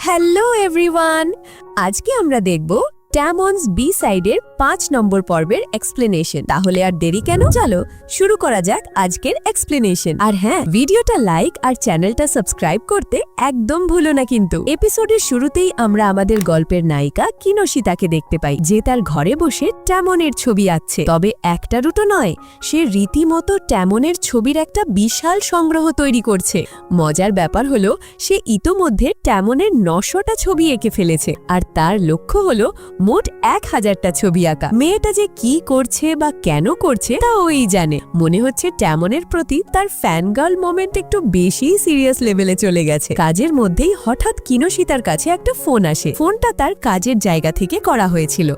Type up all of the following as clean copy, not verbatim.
Hello everyone, আজকে আমরা দেখব ট্যামন্স বি সাইডের 5 নম্বর পর্বের এক্সপ্লেনেশন। তাহলে আর দেরি কেন, চলো শুরু করা যাক আজকের এক্সপ্লেনেশন। আর হ্যাঁ, ভিডিওটা লাইক আর চ্যানেলটা সাবস্ক্রাইব করতে একদম ভুলো না কিন্তু। এপিসোডের শুরুতেই আমরা আমাদের গল্পের নায়িকা কিনোশিতাকে দেখতে পাই, যে তার ঘরে বসে ট্যামনের ছবি আঁকছে। তবে একটা দুটো নয়, সে রীতিমতো ট্যামনের ছবির একটা বিশাল সংগ্রহ তৈরি করছে। মজার ব্যাপার হলো, সে ইতোমধ্যে ট্যামনের 900টা ছবি এঁকে ফেলেছে, আর তার লক্ষ্য হলো মোট 1000টা ছবি আঁকা। মেয়েটা যে কি করছে বা কেন করছে তা ওই জানে। মনে হচ্ছে ট্যামনের প্রতি তার ফ্যানগার্ল মোমেন্ট একটু বেশি সিরিয়াস লেভেলে চলে গেছে। কাজের মধ্যেই হঠাৎ কিনোশিতার কাছে একটা ফোন আসে। ফোনটা তার কাজের জায়গা থেকে করা হয়েছিল।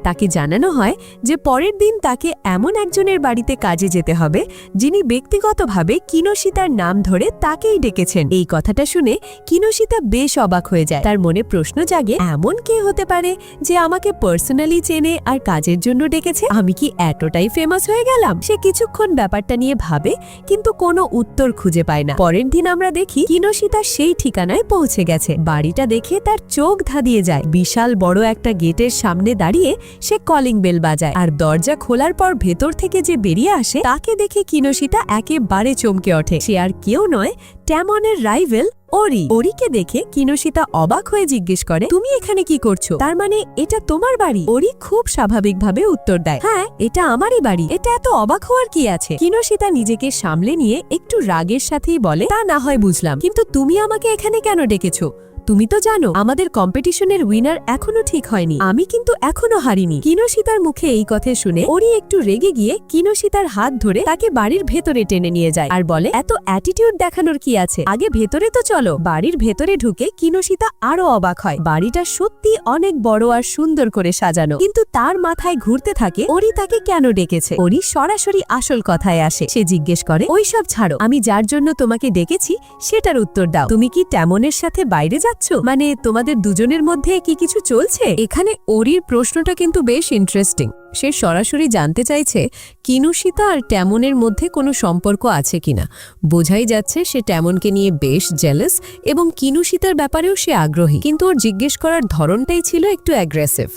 তাকে জানানো হয় যে পরের দিন তাকে এমন একজনের বাড়িতে কাজে যেতে হবে যিনি ব্যক্তিগতভাবে কিনোশিতার নাম ধরে তাকেই ডেকেছেন। এই কথাটা শুনে কিনোশিতা বেশ অবাক হয়ে যায়। তার মনে প্রশ্ন জাগে, এমন কে হতে পারে যে আমাকে পার্সোনালি চেনে আর কাজের জন্য ডেকেছে? আমি কি এতটাই ফেমাস হয়ে গেলাম? সে কিছুক্ষণ ব্যাপারটা নিয়ে ভাবে, কিন্তু কোনো উত্তর খুঁজে পায় না। পরের দিন আমরা দেখি কিনোশিতা সেই ঠিকানায় পৌঁছে গেছে। বাড়িটা দেখে তার চোখ ধাঁধিয়ে যায়। বিশাল বড় একটা গেটের সামনে দাঁড়িয়ে সে কলিং বেল বাজায়, আর দরজা খোলার পর ভেতর থেকে যে বেরিয়ে আসে তাকে দেখে কিনোশিতা একেবারে চমকে ওঠে। সে আর কেউ নয়, ট্যামনের রাইভেল ওরি। ওরিকে দেখে কিনোশিতা অবাক হয়ে জিজ্ঞেস করে, তুমি এখানে কি করছো? তার মানে এটা তোমার বাড়ি? ওরি খুব স্বাভাবিকভাবে উত্তর দেয়, হ্যাঁ, এটা আমারই বাড়ি। এটা এত অবাক হওয়ার কি আছে? কিনোশিতা নিজেকে সামলে নিয়ে একটু রাগের সাথেই বলে, তা না হয় বুঝলাম, কিন্তু তুমি আমাকে এখানে কেন ডেকেছো? তুমি তো জানো আমাদের কম্পিটিশনের উইনার এখনো ঠিক হয়নি। আমি কিন্তু এখনো হারিনি। কিনোশিতার মুখে এই কথা শুনে ওরি একটু রেগে গিয়ে কিনোশিতার হাত ধরে তাকে বাড়ির ভেতরে টেনে নিয়ে যায় আর বলে, এত অ্যাটিটিউড দেখানোর কি আছে? আগে ভেতরে তো চলো। বাড়ির ভেতরে ঢুকে কিনোশিতা আরো অবাক হয়। বাড়িটা সত্যি অনেক বড় আর সুন্দর করে সাজানো, কিন্তু তার মাথায় ঘুরতে থাকে ওরি তাকে কেন ডেকেছে। ওরি সরাসরি আসল কথায় আসে। সে জিজ্ঞেস করে, ওইসব ছাড়ো, আমি যার জন্য তোমাকে ডেকেছি সেটার উত্তর দাও। তুমি কি ট্যামনের সাথে বাইরে যাচ্ছ? মানে তোমাদের দুজনের মধ্যে কি কিছু চলছে? এখানে ওরির প্রশ্নটা কিন্তু বেশ ইন্টারেস্টিং। সে সরাসরি জানতে চাইছে কিনোশিতা আর ট্যামনের মধ্যে কোনো সম্পর্ক আছে কিনা। বোঝাই যাচ্ছে সে ট্যামনকে নিয়ে বেশ জেলাস এবং কিনোশিতার ব্যাপারেও সে আগ্রহী, কিন্তু ওর জিজ্ঞেস করার ধরনটাই ছিল একটু অ্যাগ্রেসিভ।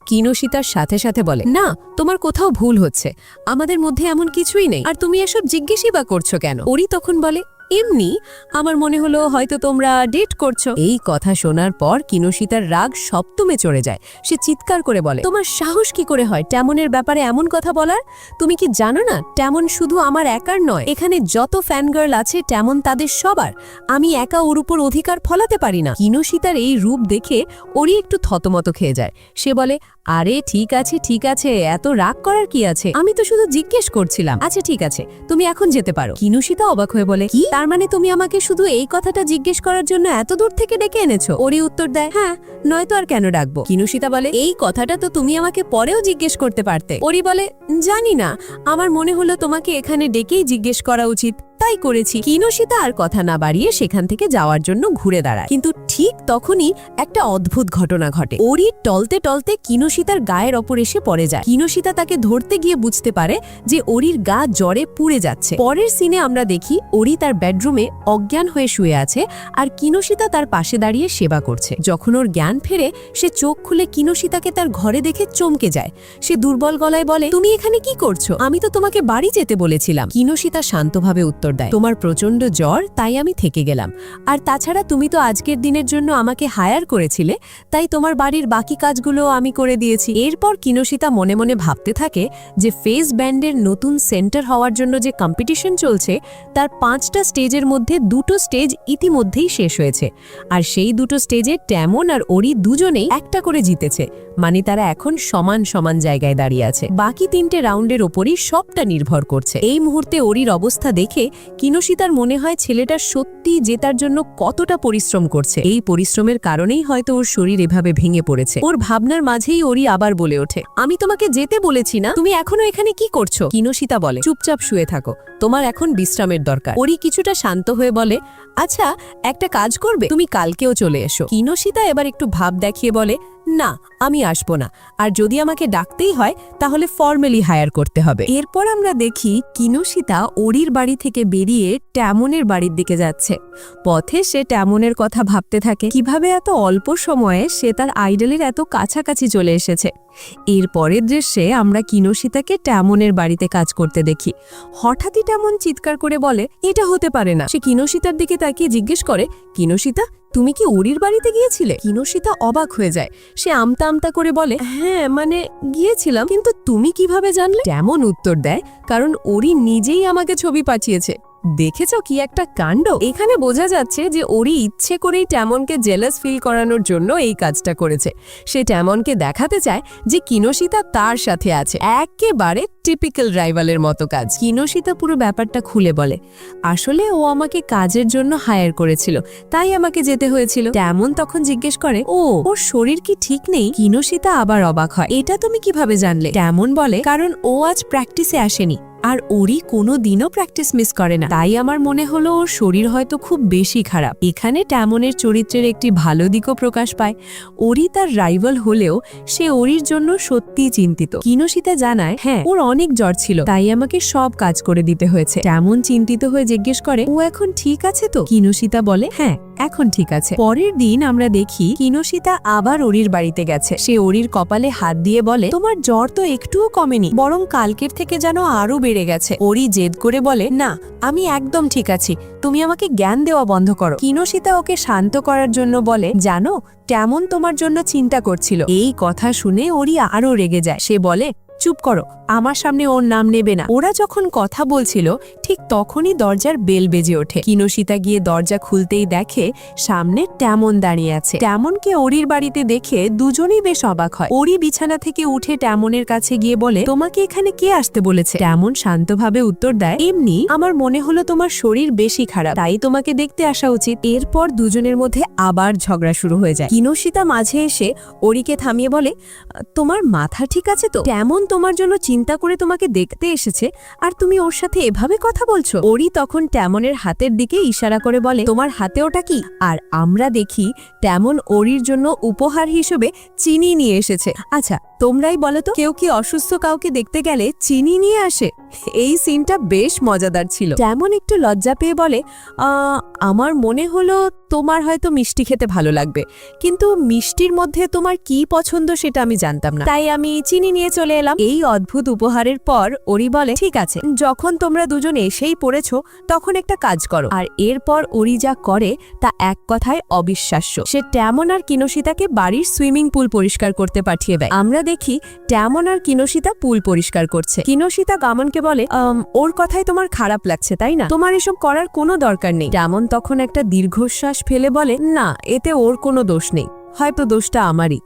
কিনোশিতার সাথে সাথে বলে, না, তোমার কোথাও ভুল হচ্ছে, আমাদের মধ্যে এমন কিছুই নেই, আর তুমি এসব জিজ্ঞেসই বা করছো কেন? ওরি তখন বলে, এমনি আমার মনে হলো হয়তো তোমরা ডেট করছো। এই কথা শোনার পর কিনোশিতার রাগ সপ্তমে চড়ে যায়। সে চিৎকার করে বলে, তোমার সাহস কি করে হয় ট্যামনের ব্যাপারে এমন কথা বলার? তুমি কি জানো না ট্যামন শুধু আমার একার নয়, এখানে যত ফ্যানগার্ল আছে ট্যামন তাদের সবার। আমি একা ওর উপর অধিকার ফলাতে পারি না। কিনোশিতার এই রূপ দেখে ওরি একটু থতমত খেয়ে যায়। সে বলে, আরে ঠিক আছে ঠিক আছে, এত রাগ করার কি আছে? আমি তো শুধু জিজ্ঞেস করছিলাম। আচ্ছা ঠিক আছে, তুমি এখন যেতে পারো। কিনোশিতা অবাক হয়ে বলে, কি তার মানে তুমি আমাকে শুধু এই কথাটা জিজ্ঞেস করার জন্য এত দূর থেকে ডেকে এনেছো? ওরি উত্তর দেয়, হ্যাঁ, নয়তো আর কেন ডাকবো? কিনোশিতা বলে, এই কথাটা তো তুমি আমাকে পরেও জিজ্ঞেস করতে পারতে। ওরি বলে, জানি না, আমার মনে হলো তোমাকে এখানে ডেকেই জিজ্ঞেস করা উচিত, তাই করেছি। কিনোশিতা আর কথা না বাড়িয়ে সেখান থেকে যাওয়ার জন্য ঘুরে দাঁড়ায়, কিন্তু ঠিক তখনই একটা অদ্ভুত ঘটনা ঘটে। ওরি টলতে টলতে কিনোশিতার গায়ের ওপর এসে পড়ে যায়। কিনোশিতা তাকে ধরতে গিয়ে বুঝতে পারে যে ওরির গা জ্বরে পুড়ে যাচ্ছে। পরের সিনে আমরা দেখি ওরি তার বেডরুমে অজ্ঞান হয়ে শুয়ে আছে, আর কিনোশিতা তার পাশে দাঁড়িয়ে সেবা করছে। যখন ওর জ্ঞান ফেরে সে চোখ খুলে কিনোশিতাকে তার ঘরে দেখে চমকে যায়। সে দুর্বল গলায় বলে, তুমি এখানে কি করছো? আমি তো তোমাকে বাড়ি যেতে বলেছিলাম। কিনোশিতা শান্তভাবে উত্তর দেয়, তোমার প্রচন্ড জ্বর, তাই আমি থেকে গেলাম। আর তাছাড়া তুমি তো আজকের দিনের জন্য আমাকে হায়ার করেছিলে, তাই তোমার বাড়ির বাকি কাজগুলো আমি করে দিয়েছি। এরপর কিনোশিতা মনে মনে ভাবতে থাকে যে ফেস ব্যান্ডের নতুন সেন্টার হওয়ার জন্য যে কম্পিটিশন চলছে তার 5টা স্টেজের মধ্যে 2টো স্টেজ ইতিমধ্যেই শেষ হয়েছে, আর সেই 2টো স্টেজে ট্যামন আর ওরি দুজনেই একটা করে জিতেছে। মানে তারা এখন সমান সমান জায়গায় দাঁড়িয়ে আছে। বাকি 3টে রাউন্ডের ওপরই সবটা নির্ভর করছে। এই মুহূর্তে ওরির অবস্থা দেখে কিনোশিতার মনে হয় ছেলেটা সত্যি জেতার জন্য কতটা পরিশ্রম করছে। এই পরিশ্রমের কারণেই হয়তো ওর শরীর এভাবে ভেঙে পড়েছে। ওর ভাবনার মাঝেই ওরি আবার বলে ওঠে, আমি তোমাকে যেতে বলেছি না, তুমি এখনো এখানে কি করছো? কিনোশিতা বলে, চুপচাপ শুয়ে থাকো, তোমার এখন বিশ্রামের দরকার। ওরি কিছুটা শান্ত হয়ে বলে, আচ্ছা একটা কাজ করবে, তুমি কালকেও চলে এসো। কিনোশিতা এবার একটু ভাব দেখিয়ে বলে, না আমি আসবো না, আর যদি আমাকে ডাকতেই হয় তাহলে ফর্মালি হায়ার করতে হবে। এরপর আমরা দেখি কিনুশিতা ওরির বাড়ি থেকে বেরিয়ে ট্যামনের বাড়ির দিকে যাচ্ছে। পথে সে ট্যামনের কথা ভাবতে থাকে, কিভাবে এত অল্প সময়ে সে তার আইডলের এত কাছাকাছি চলে এসেছে। এর পরের দৃশ্যে আমরা কিনুশিতাকে ট্যামনের বাড়িতে কাজ করতে দেখি। হঠাৎই ট্যামন চিৎকার করে বলে, এটা হতে পারে না। সে কিনুশিতার দিকে তাকিয়ে জিজ্ঞেস করে, কিনুশিতা তুমি কি ওরির বাড়িতে গিয়েছিলে? কিনুশিতা অবাক হয়ে যায়। সে আমতা আমতা করে বলে, হ্যাঁ মানে গিয়েছিলাম, কিন্তু তুমি কিভাবে জানলে? ট্যামন উত্তর দেয়, কারণ ওরি নিজেই আমাকে ছবি পাঠিয়েছে। দেখেছ কি একটা কাণ্ড! এখানে বোঝা যাচ্ছে যে ওরি ইচ্ছে করেই ট্যামনকে জেলাস ফিল করানোর জন্য এই কাজটা করেছে। সে ট্যামনকে দেখাতে চায় যে কিনুশিতা তার সাথে আছে। একেবারে টিপিক্যাল রাইভালের মতো কাজ। কিনুশিতা পুরো ব্যাপারটা খুলে বলে, আসলে ও আমাকে কাজের জন্য হায়ার করেছিল, তাই আমাকে যেতে হয়েছিল। ট্যামন তখন জিজ্ঞেস করে, ওর শরীর কি ঠিক নেই? কিনুশিতা আবার অবাক হয়, এটা তুমি কিভাবে জানলে? ট্যামন বলে, কারণ ও আজ প্র্যাকটিসে আসেনি, আর ওরি কোনো দিনও প্র্যাকটিস মিস করে না, তাই আমার মনে হলো ওর শরীর হয়তো খুব বেশি খারাপ। এখানে ট্যামনের চরিত্রের একটি ভালো দিকও প্রকাশ পায়। ওরি তার রাইভাল হলেও সে ওরির জন্য সত্যিই চিন্তিত। কিনুশিতা জানায়, হ্যাঁ ওর অনেক জ্বর ছিল, তাই আমাকে সব কাজ করে দিতে হয়েছে। ট্যামন চিন্তিত হয়ে জিজ্ঞেস করে, ও এখন ঠিক আছে তো? কিনুশিতা বলে, হ্যাঁ এখন ঠিক আছে। পরের দিন আমরা দেখি কিনুশিতা আবার ওরির বাড়িতে গেছে। সে ওরির কপালে হাত দিয়ে বলে, তোমার জ্বর তো একটুও কমেনি, বরং কালকের থেকে যেন আরো বেড়ে গেছে। ওরি জেদ করে বলে, না আমি একদম ঠিক আছি, তুমি আমাকে জ্ঞান দেওয়া বন্ধ করো। কিনুশিতা ওকে শান্ত করার জন্য বলে, জানো ট্যামন তোমার জন্য চিন্তা করছিল। এই কথা শুনে ওরি আরো রেগে যায়। সে বলে, চুপ করো, আমার সামনে ওর নাম নেবে না। ওরা যখন কথা বলছিল ঠিক তখনই দরজার বেল বেজে ওঠে। কিনুশিতা গিয়ে দরজা খুলতেই দেখে সামনে ট্যামন দাঁড়িয়ে আছে। ট্যামনকে ওরির বাড়িতে দেখে দুজনেই বেশ অবাক হয়। ওরি বিছানা থেকে উঠে ট্যামনের কাছে গিয়ে বলে, তোমাকে এখানে কে আসতে বলেছে? ট্যামন শান্তভাবে উত্তর দেয়, এমনি আমার মনে হলো তোমার শরীর বেশি খারাপ, তাই তোমাকে দেখতে আসা উচিত। এরপর দুজনের মধ্যে আবার ঝগড়া শুরু হয়ে যায়। কিনুশিতা মাঝে এসে ওরিকে থামিয়ে বলে, তোমার মাথা ঠিক আছে তো? ট্যামন তোমার জন্য চিন্তা করে তোমাকে দেখতে এসেছে, আর তুমি ওর সাথে এভাবে কথা বলছো? ওরি তখন ট্যামনের হাতের দিকে ইশারা করে বলে, তোমার হাতে ওটা কি? আর আমরা দেখি ট্যামন ওরির জন্য উপহার হিসেবে চিনি নিয়ে এসেছে। আচ্ছা তোমরাই বলো তো, কেউ কি অসুস্থ কাউকে দেখতে গেলে চিনি নিয়ে আসে? এই সিনটা বেশ মজাদার ছিল। ট্যামন একটু লজ্জা পেয়ে বলে, আমার মনে হলো তোমার হয়তো মিষ্টি খেতে ভালো লাগবে, কিন্তু মিষ্টির মধ্যে তোমার কি পছন্দ সেটা আমি জানতাম না, তাই আমি চিনি নিয়ে চলে এলাম। এই অদ্ভুত উপহারের পর ওরি বলে, ঠিক আছে, যখন তোমরা দুজন এসেই পড়েছ তখন একটা কাজ করো। আর এরপর ওরি যা করে তা এক কথায় অবিশ্বাস্য। সে ট্যামন আর কিনুশিতাকে বাড়ির সুইমিং পুল পরিষ্কার করতে পাঠিয়ে দেয়। আমরা দেখি ট্যামন আর কিনুশিতা পুল পরিষ্কার করছে। কিনুশিতা গামনকে বলে, ওর কথাই তোমার খারাপ লাগছে তাই না? তোমার এসব করার কোনো দরকার নেই। ট্যামন তখন একটা দীর্ঘশ্বাস ফেলে বলে, না এতে ওর কোনো দোষ নেই, হয়তো দোষটা আমারই।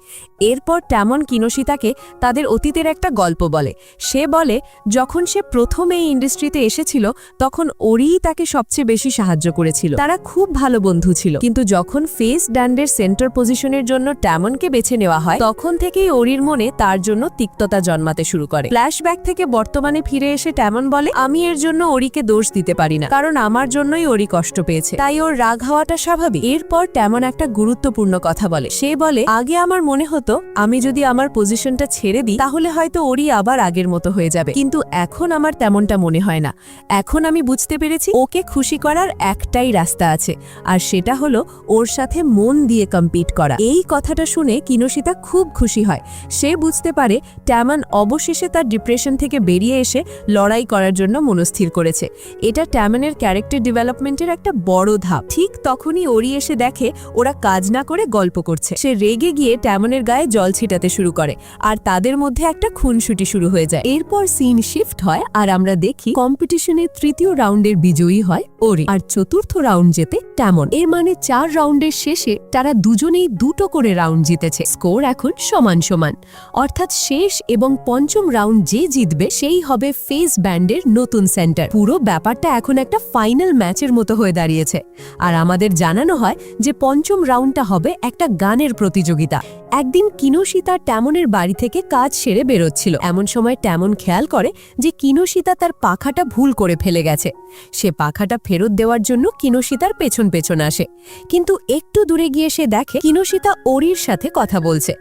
এরপর ট্যামন কিনুশিতাকে তাদের অতীতের একটা গল্প বলে। সে বলে, যখন সে প্রথম এই ইন্ডাস্ট্রিতে এসেছিল তখন ওরিই তাকে সবচেয়ে বেশি সাহায্য করেছিল। তারা খুব ভালো বন্ধু ছিল, কিন্তু যখন ফেস ডান্ডের সেন্টার পজিশনের জন্য ট্যামনকে বেছে নেওয়া হয় তখন থেকেই ওরির মনে তার জন্য তিক্ততা জন্মাতে শুরু করে। ফ্ল্যাশব্যাক থেকে বর্তমানে ফিরে এসে ট্যামন বলে, আমি এর জন্য ওরিকে দোষ দিতে পারি না, কারণ আমার জন্যই ওরি কষ্ট পেয়েছে, তাই ওর রাগ হওয়াটা স্বাভাবিক। এরপর ট্যামন একটা গুরুত্বপূর্ণ কথা বলে। সে বলে, আগে আমার মনে হতো আমি যদি আমার পজিশনটা ছেড়ে দিই তাহলে হয়তো ওরি আবার আগের মতো হয়ে যাবে, কিন্তু এখন আমার তেমনটা মনে হয় না। এখন আমি বুঝতে পেরেছি ওকে খুশি করার একটাই রাস্তা আছে, আর সেটা হলো ওর সাথে মন দিয়ে কম্পিট করা। এই কথাটা শুনে কিনুশিতা খুব খুশি হয়। সে বুঝতে পারে ট্যামন অবশেষে তার ডিপ্রেশন থেকে বেরিয়ে এসে লড়াই করার জন্য মনস্থির করেছে। এটা ট্যামনের ক্যারেক্টার ডেভেলপমেন্টের একটা বড় ধাপ। ঠিক তখনই ওরি এসে দেখে ওরা কাজ না করে গল্প করছে। সে রেগে গিয়ে ট্যামনের গায়ে জল ছিটাতে শুরু করে, আর তাদের মধ্যে একটা খুনসুটি শুরু হয়ে যায়। এরপর সিন শিফট হয় আর আমরা দেখি কম্পিটিশনের তৃতীয় রাউন্ডের বিজয়ী হয় ওরি, আর চতুর্থ রাউন্ড জেতে ট্যামন। এর মানে 4 রাউন্ডের শেষে তারা দুজনেই 2টো করে রাউন্ড জিতেছে। স্কোর এখন সমান সমান, অর্থাৎ শেষ এবং পঞ্চম রাউন্ড যে জিতবে সেই হবে ফেস ব্যান্ডের নতুন সেন্টার। পুরো ব্যাপারটা এখন একটা ফাইনাল ম্যাচের মতো হয়ে দাঁড়িয়েছে, আর আমাদের জানানো হয় যে পঞ্চম রাউন্ডটা হবে একটা গান গানের প্রতিযোগিতা। একদিন কিনোশিতা ট্যামনের বাড়ি থেকে কাজ সেরে বেরোচ্ছিল। এমন সময় ট্যামন খেয়াল করে যে কিনোশিতা তার পাখাটা ভুল করে ফেলে গেছে। সে পাখাটা ফেরত দেওয়ার জন্য কিনোশিতার পেছন পেছন আসে, কিন্তু একটু দূরে গিয়ে সে দেখে কিনোশিতা ওরির সাথে কথা বলছে।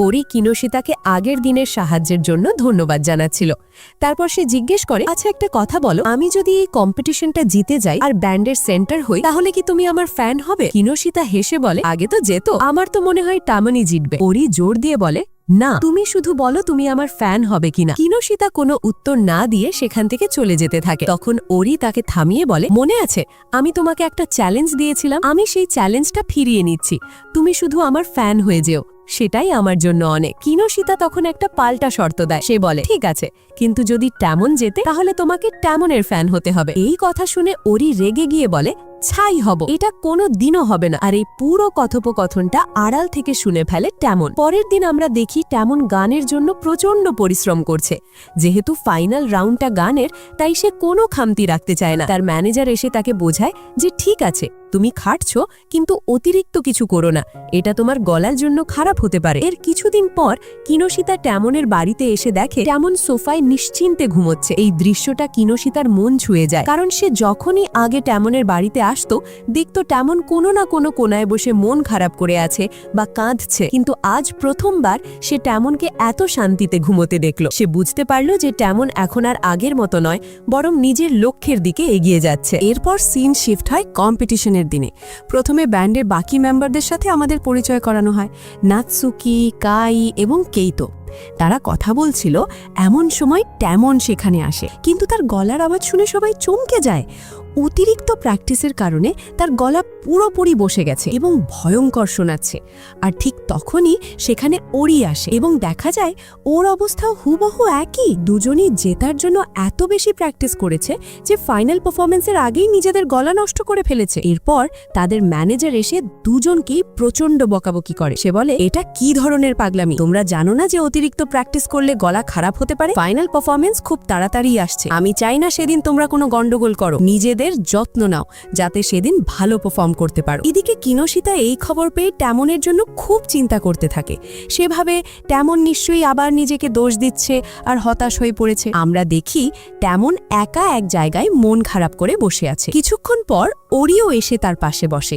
ওরি কিনোশিতাকে আগের দিনের সাহায্যের জন্য ধন্যবাদ জানাচ্ছিল। তারপর সে জিজ্ঞেস করে, আচ্ছা একটা কথা বলো, আমি যদি এই কম্পিটিশনটা জিতে যাই আর ব্যান্ডের সেন্টার হই, তাহলে কি তুমি আমার ফ্যান হবে? কিনোশিতা হেসে বলে, আগে তো যেত, আমার তো মনে হয় ট্যামনই জিতবে। ওরি জোর দিয়ে বলে, না, তুমি শুধু বলো তুমি আমার ফ্যান হবে কিনা। কিনোশিতা কোনো উত্তর না দিয়ে সেখান থেকে চলে যেতে থাকে। তখন ওরি তাকে থামিয়ে বলে, মনে আছে আমি তোমাকে একটা চ্যালেঞ্জ দিয়েছিলাম, আমি সেই চ্যালেঞ্জটা ফিরিয়ে নিচ্ছি, তুমি শুধু আমার ফ্যান হয়ে যেও, সেটাই আমার জন্য অনেক। কিনোশিতা তখন একটা পাল্টা শর্ত দেয়। সে বলে, ঠিক আছে, কিন্তু যদি ট্যামন জেতে তাহলে তোমাকে ট্যামনের ফ্যান হতে হবে। এই কথা শুনে ওরি রেগে গিয়ে বলে, ছাই হব, এটা কোনো দিনও হবে না। আর এই পুরো কথোপকথনটা আড়াল থেকে শুনে ফেলে ট্যামন। পরের দিন আমরা দেখি ট্যামন গানের জন্য প্রচন্ড পরিশ্রম করছে। যেহেতু ফাইনাল রাউন্ডটা গানের, তাই সে কোনো খামতি রাখতে চায় না। তার ম্যানেজার এসে তাকে বোঝায় যে ঠিক আছে, তুমি খাটছো, কিন্তু অতিরিক্ত কিছু করো না, এটা তোমার গলার জন্য খারাপ হতে পারে। এর কিছুদিন পর কিনোশিতা ট্যামনের বাড়িতে এসে দেখে ট্যামন সোফায় নিশ্চিন্তে ঘুমোচ্ছে। এই দৃশ্যটা কিনোশিতার মন ছুঁয়ে যায়, কারণ সে যখনই আগে ট্যামনের বাড়িতে আসতো দেখতো ট্যামন কোনো না কোনো কোনায় বসে মন খারাপ করে আছে বা কাঁদছে, কিন্তু আজ প্রথমবার সে ট্যামনকে এত শান্তিতে ঘুমোতে দেখল। সে বুঝতে পারল যে ট্যামন এখন আর আগের মতো নয়, বরং নিজের লক্ষ্যের দিকে এগিয়ে যাচ্ছে। এরপর সিন শিফট হয় কম্পিটিশনের দিনে। প্রথমে ব্যান্ডের বাকি মেম্বারদের সাথে আমাদের পরিচয় করানো হয়, নাৎসুকি, কাই এবং কেইতো। তারা কথা বলছিল, এমন সময় ট্যামন সেখানে আসে, কিন্তু তার গলার আওয়াজ শুনে সবাই চমকে যায়। অতিরিক্ত প্র্যাকটিসের কারণে তার গলা পুরোপুরি বসে গেছে এবং ভয়ঙ্কর শোনাচ্ছে। আর ঠিক তখনই সেখানে ওরি আসে এবং দেখা যায় ওর অবস্থাও হুবহু একই। দুজনই জেতার জন্য এত বেশি প্র্যাকটিস করেছে যে ফাইনাল পারফরমেন্সের আগেই নিজেদের গলা নষ্ট করে ফেলেছে। এরপর তাদের ম্যানেজার এসে দুজনকেই প্রচন্ড বকাবকি করে। সে বলে, এটা কি ধরনের পাগলামি, তোমরা জানো না যে অতিরিক্ত প্র্যাকটিস করলে গলা খারাপ হতে পারে? ফাইনাল পারফরমেন্স খুব তাড়াতাড়ি আসছে, আমি চাই না সেদিন তোমরা কোনো গন্ডগোল করো, নিজেদের যত্ন নাও যাতে সেদিন ভালো পারফর্ম করতে পারো। এদিকে কিনোশিতা এই খবর পেয়ে ট্যামনের জন্য খুব চিন্তা করতে থাকে। সেভাবে ট্যামন নিশ্চয়ই আবার নিজেকে দোষ দিচ্ছে আর হতাশ হয়ে পড়েছে। আমরা দেখি ট্যামন একা এক জায়গায় মন খারাপ করে বসে আছে। কিছুক্ষণ পর ওরিও এসে তার পাশে বসে।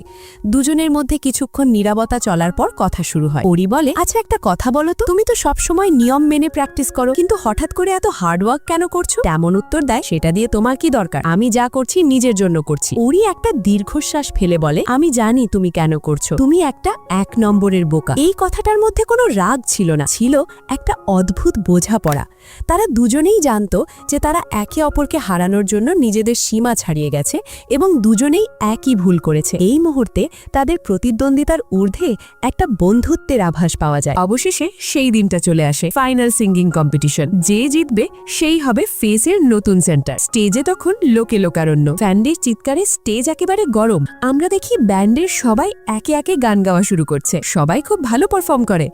দুজনের মধ্যে কিছুক্ষণ নীরবতা চলার পর কথা শুরু হয়। ওরি বলে, আচ্ছা একটা কথা বলো তো, তুমি তো সবসময় নিয়ম মেনে প্র্যাকটিস করো, কিন্তু হঠাৎ করে এত হার্ডওয়ার্ক কেন করছো? ট্যামন উত্তর দেয়, সেটা দিয়ে তোমার কি দরকার, আমি যা করছি নিজের জন্য করছি। ওরি একটা দীর্ঘশ্বাস ফেলে বলে, আমি জানি তুমি কেন করছো, তুমি একটা 1 নম্বরের বোকা। এই কথাটার মধ্যে কোনো রাগ ছিল না, ছিল একটা অদ্ভুত বোঝাপড়া। তারা দুজনেই জানতো যে তারা একে অপরকে হারানোর জন্য নিজেদের সীমা ছাড়িয়ে গেছে এবং দুজনেই একই ভুল করেছে। এই মুহূর্তে তাদের প্রতিদ্বন্দ্বিতার ঊর্ধ্বে একটা বন্ধুত্বের আভাস পাওয়া যায়। অবশেষে সেই দিনটা চলে আসে, ফাইনাল সিঙ্গিং কম্পিটিশন। যে জিতবে সেই হবে ফেসের নতুন সেন্টার। স্টেজে তখন লোকে লোকারণ্য, ফ্যানদের চিৎকারে স্টেজ একেবারে গরম। আমরা দেখি ব্যান্ডের সবাই একে একে গান গাওয়া শুরু করছে, সবাই খুব ভালো পারফর্ম করে।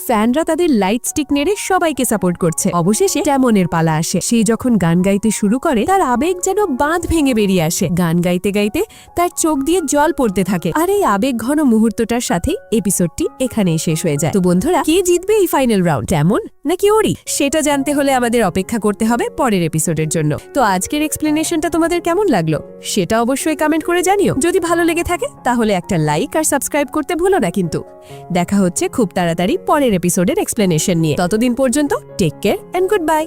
ফ্যানরা তাদের লাইট স্টিক নেড়ে সবাইকে সাপোর্ট করছে। অবশেষে ট্যামনের পালা আসে। সে যখন গান গাইতে শুরু করে তার আবেগ যেন বাঁধ ভেঙে বেরিয়ে আসে। গান গাইতে গাইতে তার চোখ দিয়ে জল পড়তে থাকে। আর এই আবেগ ঘন মুহূর্তটার সাথে এপিসোডটি এখানেই শেষ হয়ে যায়। তো বন্ধুরা, কে জিতবে এই ফাইনাল রাউন্ড, ট্যামন নাকি ওরি? সেটা জানতে হলে আমাদের অপেক্ষা করতে হবে পরের এপিসোডের জন্য। তো আজকের এক্সপ্লেনেশনটা তোমাদের কেমন লাগলো সেটা অবশ্যই কমেন্ট করে জানিও। যদি ভালো লেগে থাকে তাহলে একটা লাইক আর সাবস্ক্রাইব করতে ভুলো না কিন্তু। দেখা হচ্ছে খুব তাড়াতাড়ি পরের এপিসোডের এক্সপ্লেনেশন নিয়ে। ততদিন পর্যন্ত take care and good by.